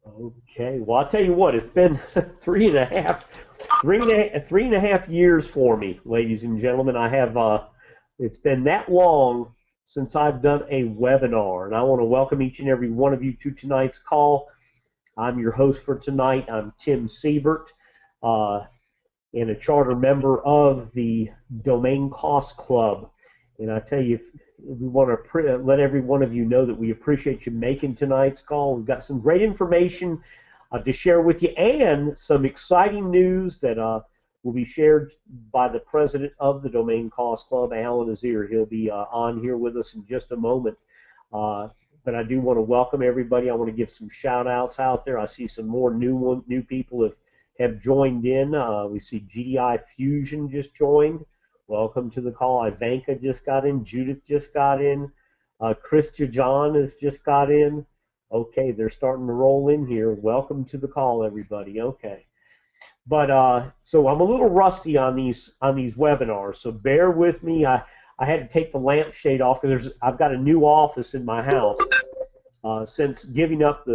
Okay. Well, I'll tell you what. It's been three and a half years for me, ladies and gentlemen. I have. It's been that long since I've done a webinar, and I want to welcome each and every one of you to tonight's call. I'm your host for tonight. I'm Tim Sebert, uh, and a charter member of the Domain Cost Club. And I tell you, we want to let every one of you know that we appreciate you making tonight's call. We've got some great information to share with you and some exciting news that will be shared by the president of the Domain Cost Club, Alan Ezeir. He'll be on here with us in just a moment. But I do want to welcome everybody. I want to give some shout outs out there. I see some more new people have joined in. We see GDI Fusion just joined. Welcome to the call. Ivanka just got in. Judith just got in. Krista John has just got in. Okay, they're starting to roll in here. Welcome to the call, everybody. Okay. But so I'm a little rusty on these webinars, so bear with me. I had to take the lampshade off because I've got a new office in my house since giving up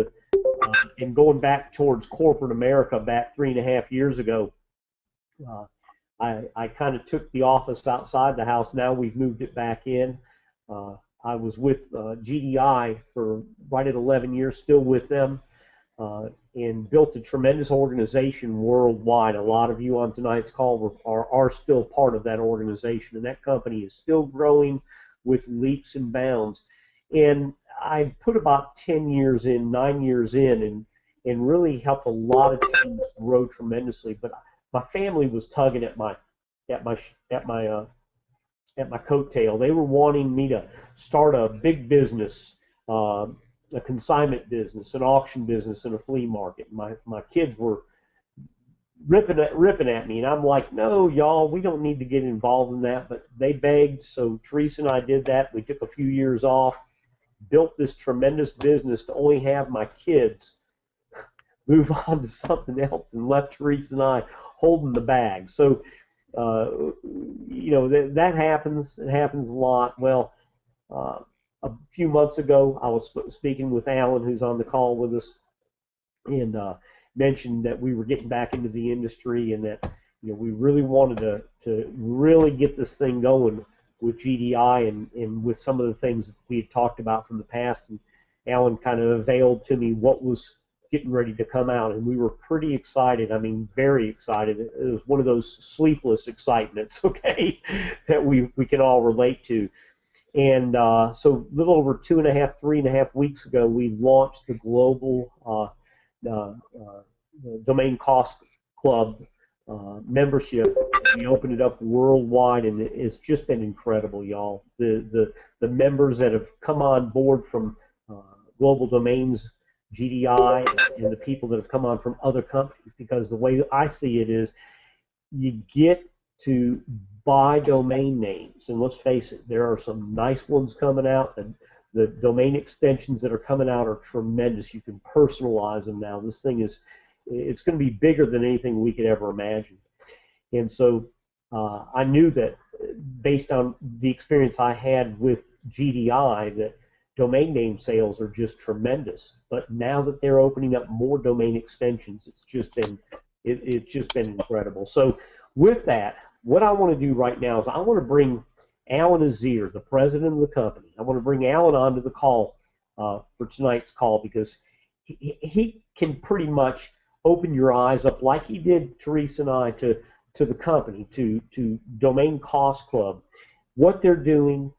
and going back towards corporate America back 3.5 years ago. I kind of took the office outside the house. Now we've moved it back in. I was with GDI for right at 11 years, still with them, and built a tremendous organization worldwide. A lot of you on tonight's call are still part of that organization, and that company is still growing with leaps and bounds. And I put about 9 years in, and really helped a lot of teams grow tremendously. But my family was tugging at my coattail. They were wanting me to start a big business, a consignment business, an auction business, and a flea market. My kids were ripping at me, and I'm like, no, y'all, we don't need to get involved in that. But they begged, so Teresa and I did that. We took a few years off, built this tremendous business to only have my kids move on to something else, and left Teresa and I holding the bag. So, that happens. It happens a lot. Well, a few months ago, I was speaking with Alan, who's on the call with us, and mentioned that we were getting back into the industry, and that we really wanted to really get this thing going with GDI and with some of the things that we had talked about from the past. And Alan kind of unveiled to me what was getting ready to come out, and we were pretty excited. I mean, very excited. It was one of those sleepless excitements, okay, that we can all relate to. And so a little over 3.5 weeks ago, we launched the global Domain Cost Club membership. We opened it up worldwide, and it's just been incredible, y'all. The members that have come on board from Global Domains, GDI, and the people that have come on from other companies, because the way I see it is you get to buy domain names, and let's face it, there are some nice ones coming out, and the domain extensions that are coming out are tremendous. You can personalize them now. This thing it's going to be bigger than anything we could ever imagine. And so I knew that based on the experience I had with GDI, that domain name sales are just tremendous. But now that they're opening up more domain extensions, it's just been incredible. So with that, what I want to do right now is I want to bring Alan Ezeir, the president of the company. I want to bring Alan onto the call for tonight's call, because he can pretty much open your eyes up like he did Teresa and I to the company, to Domain Cost Club, what they're doing,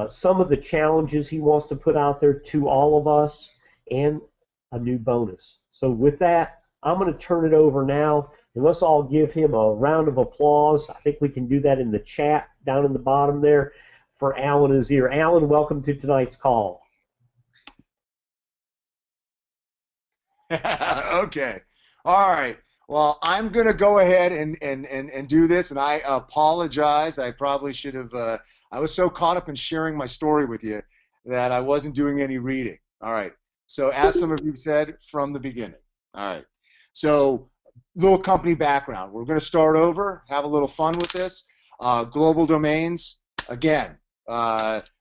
some of the challenges he wants to put out there to all of us, and a new bonus. So with that, I'm going to turn it over now, and let's all give him a round of applause. I think we can do that in the chat down in the bottom there for Alan Ezeir. Alan, welcome to tonight's call. Okay. All right. Well, I'm going to go ahead and do this, and I apologize. I probably should have, I was so caught up in sharing my story with you that I wasn't doing any reading. All right. So as some of you said, from the beginning. All right. So little company background. We're going to start over, have a little fun with this. Global Domains, again,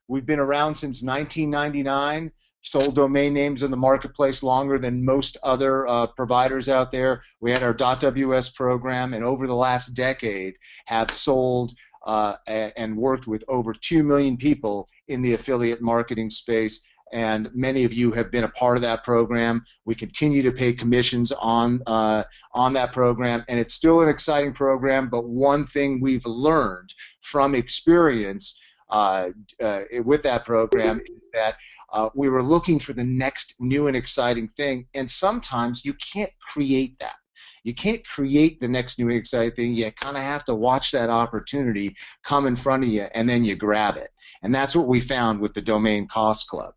we've been around since 1999. sold domain names in the marketplace longer than most other providers out there. We had our .ws program, and over the last decade have sold and worked with over 2 million people in the affiliate marketing space. And many of you have been a part of that program. We continue to pay commissions on that program, and it's still an exciting program. But one thing we've learned from experience with that program is that we were looking for the next new and exciting thing, and sometimes you can't create that. You can't create the next new and exciting thing. You kind of have to watch that opportunity come in front of you, and then you grab it. And that's what we found with the Domain Cost Club.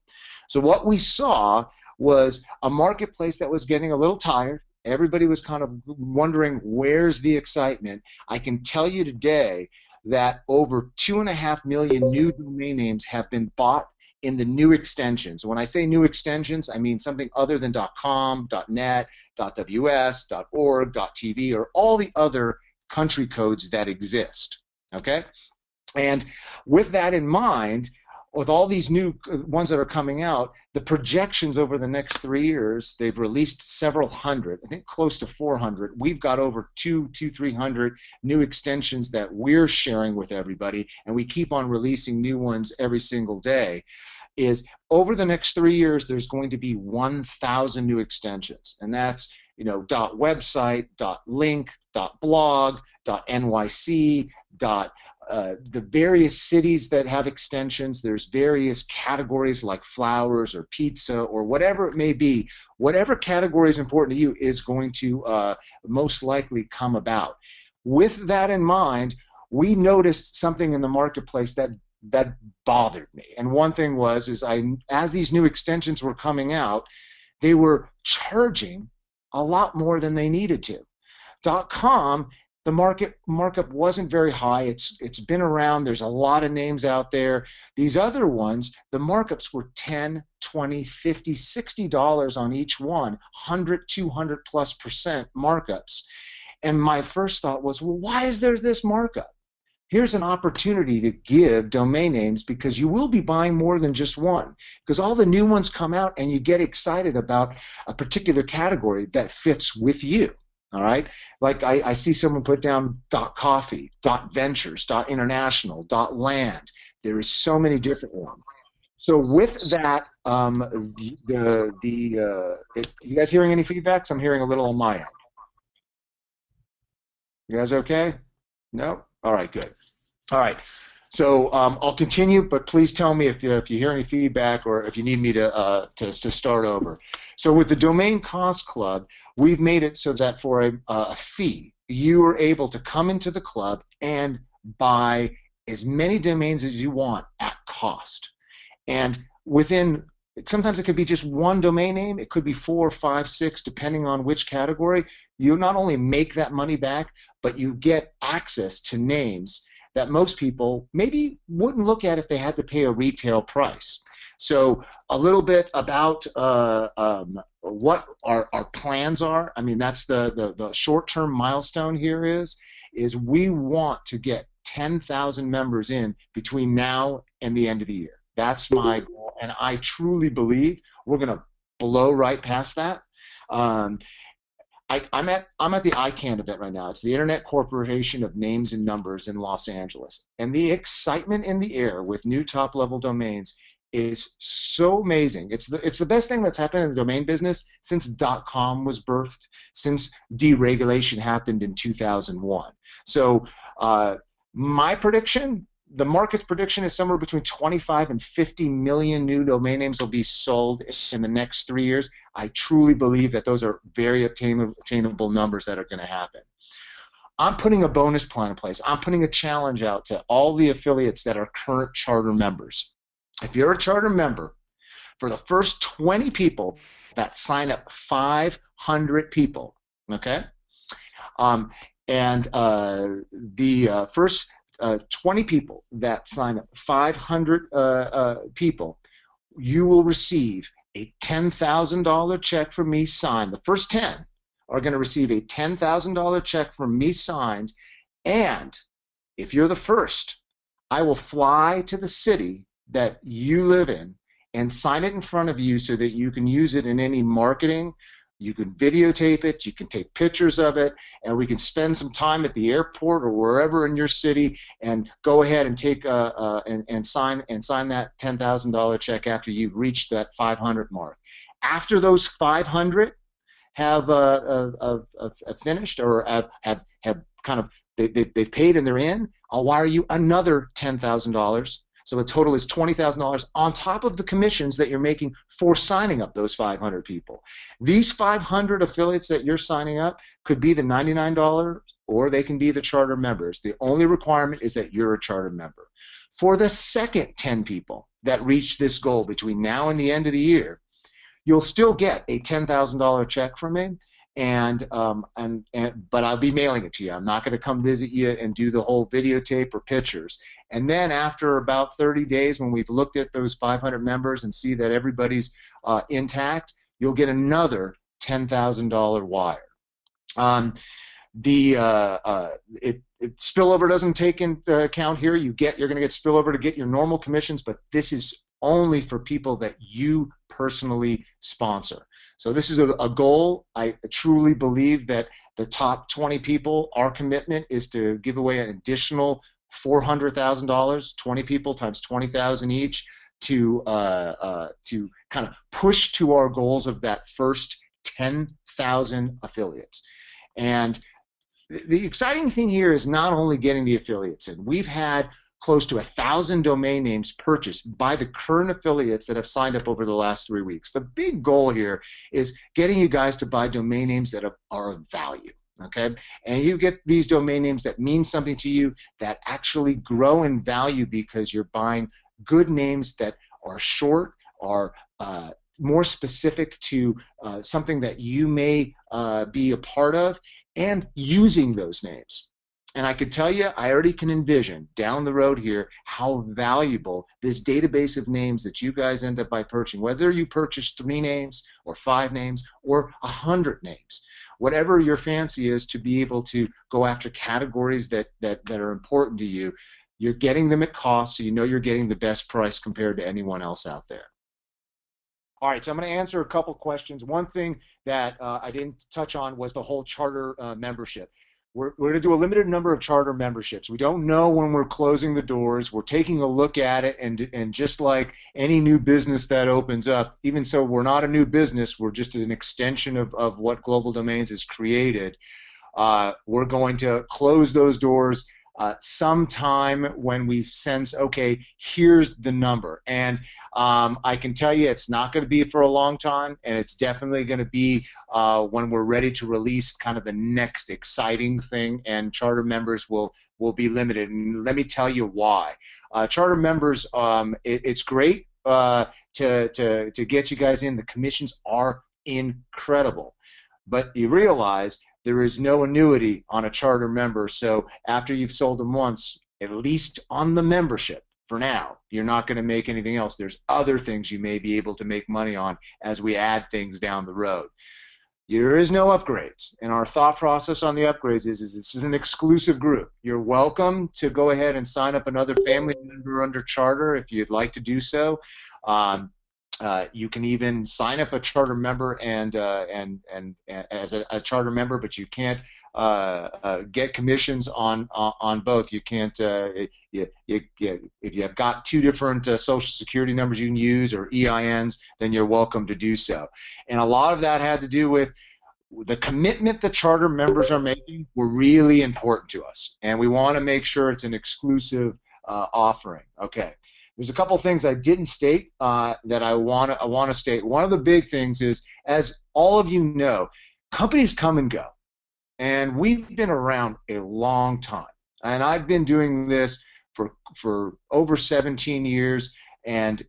So what we saw was a marketplace that was getting a little tired. Everybody was kind of wondering, where's the excitement? I can tell you today that over 2.5 million new domain names have been bought in the new extensions. When I say new extensions, I mean something other than .com, .net, .ws, .org, .tv, or all the other country codes that exist. Okay? And with that in mind, with all these new ones that are coming out, the projections over the next 3 years, they've released several hundred, I think close to 400. We've got over 300 new extensions that we're sharing with everybody, and we keep on releasing new ones every single day. Is over the next 3 years, there's going to be 1,000 new extensions, and that's, you know, .website, .link, .blog, .nyc, the various cities that have extensions. There's various categories like flowers or pizza or whatever it may be. Whatever category is important to you is going to most likely come about. With that in mind, we noticed something in the marketplace that bothered me. And one thing was, as these new extensions were coming out, they were charging a lot more than they needed to. .com, the markup wasn't very high. It's been around. There's a lot of names out there. These other ones, the markups were $10, $20, $50, $60 on each one, 100, 200+% markups. And my first thought was, well, why is there this markup? Here's an opportunity to give domain names, because you will be buying more than just one, because all the new ones come out and you get excited about a particular category that fits with you. All right, like I see someone put down .coffee, .ventures, .international, .land. There is so many different ones. So with that, you guys hearing any feedback? I'm hearing a little on my end. You guys okay? No? All right, good. All right. So I'll continue, but please tell me if you hear any feedback or if you need me to start over. So with the Domain Cost Club, we've made it so that for a fee, you are able to come into the club and buy as many domains as you want at cost. And within, sometimes it could be just one domain name, it could be 4, 5, 6, depending on which category. You not only make that money back, but you get access to names that most people maybe wouldn't look at if they had to pay a retail price. So a little bit about what our plans are. I mean, that's the short-term milestone here is we want to get 10,000 members in between now and the end of the year. That's my goal, and I truly believe we're going to blow right past that. I'm at the ICANN event right now. It's the Internet Corporation of Names and Numbers in Los Angeles. And the excitement in the air with new top-level domains is so amazing. It's the best thing that's happened in the domain business since .com was birthed, since deregulation happened in 2001. So my prediction, the market's prediction, is somewhere between 25 and 50 million new domain names will be sold in the next 3 years. I truly believe that those are very attainable numbers that are going to happen. I'm putting a bonus plan in place. I'm putting a challenge out to all the affiliates that are current charter members. If you're a charter member, for the first 20 people that sign up, 500 people, okay? The first 20 people that sign up, 500 people, you will receive a $10,000 check from me signed. The first 10 are going to receive a $10,000 check from me signed, and if you're the first, I will fly to the city that you live in, and sign it in front of you so that you can use it in any marketing. You can videotape it, you can take pictures of it, and we can spend some time at the airport or wherever in your city and go ahead and take and sign that $10,000 check after you've reached that 500 mark. After those 500 have finished or have kind of they've paid and they're in, I'll wire you another $10,000. So the total is $20,000 on top of the commissions that you're making for signing up those 500 people. These 500 affiliates that you're signing up could be the $99 or they can be the charter members. The only requirement is that you're a charter member. For the second 10 people that reach this goal between now and the end of the year, you'll still get a $10,000 check from me. But I'll be mailing it to you. I'm not going to come visit you and do the whole videotape or pictures. And then after about 30 days, when we've looked at those 500 members and see that everybody's intact, you'll get another $10,000 wire. Spillover doesn't take into account here. You're going to get spillover to get your normal commissions, but this is only for people that you personally sponsor. So this is a goal. I truly believe that the top 20 people, our commitment is to give away an additional $400,000, 20 people times 20,000 each, to kind of push to our goals of that first 10,000 affiliates. And the exciting thing here is not only getting the affiliates in. We've had close to 1,000 domain names purchased by the current affiliates that have signed up over the last 3 weeks. The big goal here is getting you guys to buy domain names that are of value. Okay, and you get these domain names that mean something to you, that actually grow in value because you're buying good names that are short, are more specific to something that you may be a part of, and using those names. And I could tell you, I already can envision down the road here how valuable this database of names that you guys end up by purchasing, whether you purchase 3 names or 5 names or 100 names, whatever your fancy is, to be able to go after categories that are important to you. You're getting them at cost, so you know you're getting the best price compared to anyone else out there. All right, so I'm going to answer a couple questions. One thing that I didn't touch on was the whole charter membership. We're going to do a limited number of charter memberships. We don't know when we're closing the doors. We're taking a look at it, and just like any new business that opens up, even so we're not a new business, we're just an extension of what Global Domains has created. We're going to close those doors sometime when we sense, okay, here's the number. And I can tell you it's not going to be for a long time, and it's definitely going to be when we're ready to release kind of the next exciting thing, and charter members will be limited. And let me tell you why. Charter members, it's great to get you guys in. The commissions are incredible. But you realize there is no annuity on a charter member, so after you've sold them once, at least on the membership, for now, you're not going to make anything else. There's other things you may be able to make money on as we add things down the road. There is no upgrades, and our thought process on the upgrades is this is an exclusive group. You're welcome to go ahead and sign up another family member under charter if you'd like to do so. You can even sign up a charter member and as a charter member, but you can't get commissions on both. You can't if you've got 2 different social security numbers you can use or EINs, then you're welcome to do so. And a lot of that had to do with the commitment the charter members are making were really important to us, and we want to make sure it's an exclusive offering. Okay. There's a couple things I didn't state that I want to state. One of the big things is, as all of you know, companies come and go, and we've been around a long time. And I've been doing this for over 17 years, and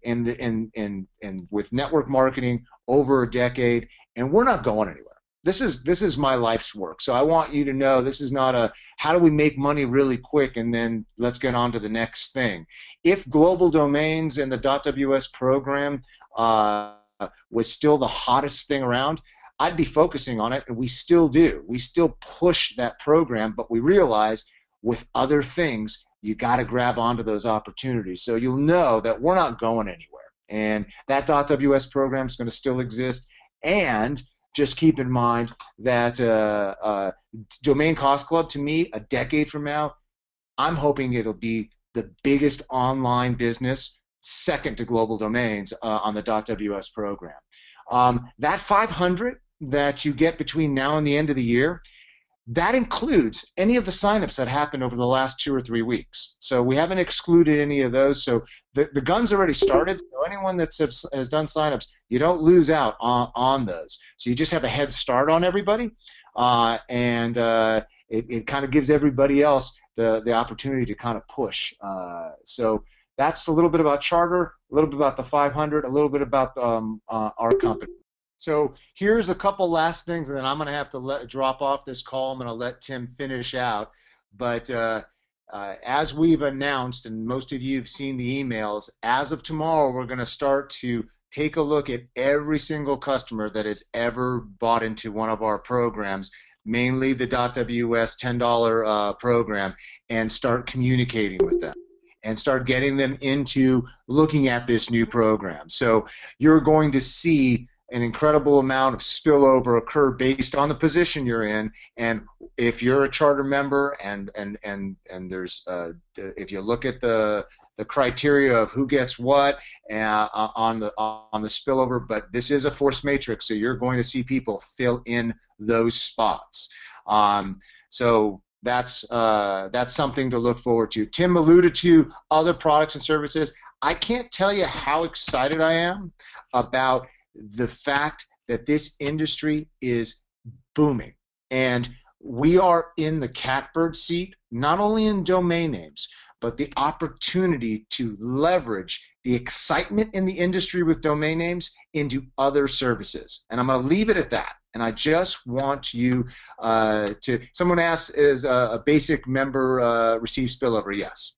with network marketing over a decade, and we're not going anywhere. This is my life's work, so I want you to know this is not a how do we make money really quick and then let's get on to the next thing. If Global Domains and the .ws program was still the hottest thing around, I'd be focusing on it, and we still do. We still push that program, but we realize with other things you got to grab onto those opportunities. So you'll know that we're not going anywhere. And that .ws program is going to still exist. And just keep in mind that Domain Cost Club, to me, a decade from now, I'm hoping it'll be the biggest online business, second to global domains, on the .ws program. That 500 that you get between now and the end of the year, that includes any of the signups that happened over the last 2 or 3 weeks. So we haven't excluded any of those. So the gun's already started. So anyone that has done signups, you don't lose out on those. So you just have a head start on everybody, and it kind of gives everybody else the opportunity to kind of push. So that's a little bit about Charter, a little bit about the 500, a little bit about our company. So here's a couple last things, and then I'm going to have to drop off this call. I'm going to let Tim finish out. But as we've announced, and most of you have seen the emails, as of tomorrow, we're going to start to take a look at every single customer that has ever bought into one of our programs, mainly the .ws $10 program, and start communicating with them and start getting them into looking at this new program. So you're going to see an incredible amount of spillover occur based on the position you're in, and if you're a charter member, and there's if you look at the criteria of who gets what on the spillover, but this is a force matrix, so you're going to see people fill in those spots. So that's something to look forward to. Tim alluded to other products and services. I can't tell you how excited I am about the fact that this industry is booming, and we are in the catbird seat, not only in domain names, but the opportunity to leverage the excitement in the industry with domain names into other services. And I'm going to leave it at that. And I just want you someone asked, is a basic member receive spillover? Yes.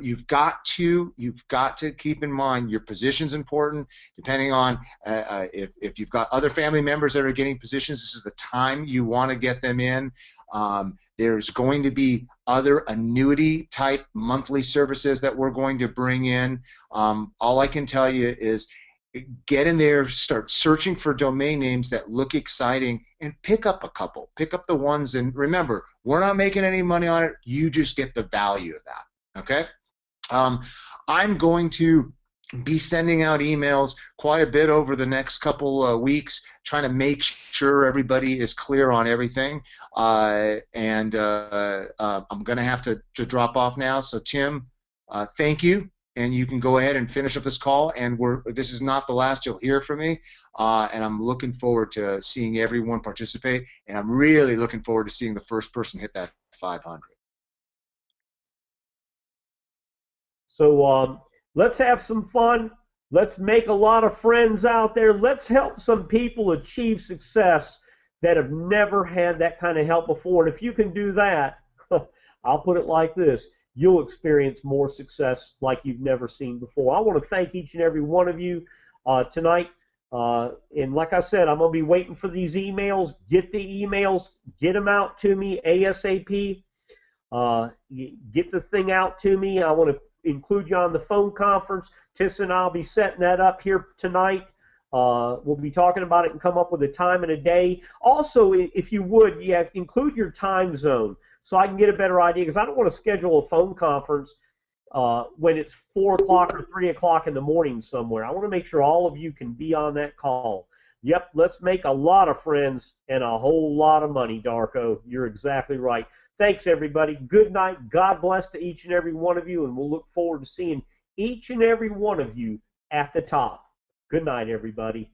You've got to keep in mind your position's important. Depending on if you've got other family members that are getting positions, this is the time you want to get them in. There's going to be other annuity type monthly services that we're going to bring in. All I can tell you is get in there, start searching for domain names that look exciting, and pick up a couple. Pick up the ones, and remember, we're not making any money on it. You just get the value of that, okay? I'm going to be sending out emails quite a bit over the next couple weeks, trying to make sure everybody is clear on everything. I'm going to have to drop off now. So Tim, thank you. And you can go ahead and finish up this call, and this is not the last you'll hear from me, and I'm looking forward to seeing everyone participate, and I'm really looking forward to seeing the first person hit that 500. So let's have some fun. Let's make a lot of friends out there. Let's help some people achieve success that have never had that kind of help before. And if you can do that, I'll put it like this: you'll experience more success like you've never seen before. I want to thank each and every one of you tonight. And like I said, I'm going to be waiting for these emails. Get the emails. Get them out to me ASAP. Get the thing out to me. I want to include you on the phone conference. Tissa and I'll be setting that up here tonight. We'll be talking about it and come up with a time and a day. Also, if you would, include your time zone, so I can get a better idea, because I don't want to schedule a phone conference when it's 4 o'clock or 3 o'clock in the morning somewhere. I want to make sure all of you can be on that call. Yep, let's make a lot of friends and a whole lot of money, Darko. You're exactly right. Thanks, everybody. Good night. God bless to each and every one of you, and we'll look forward to seeing each and every one of you at the top. Good night, everybody.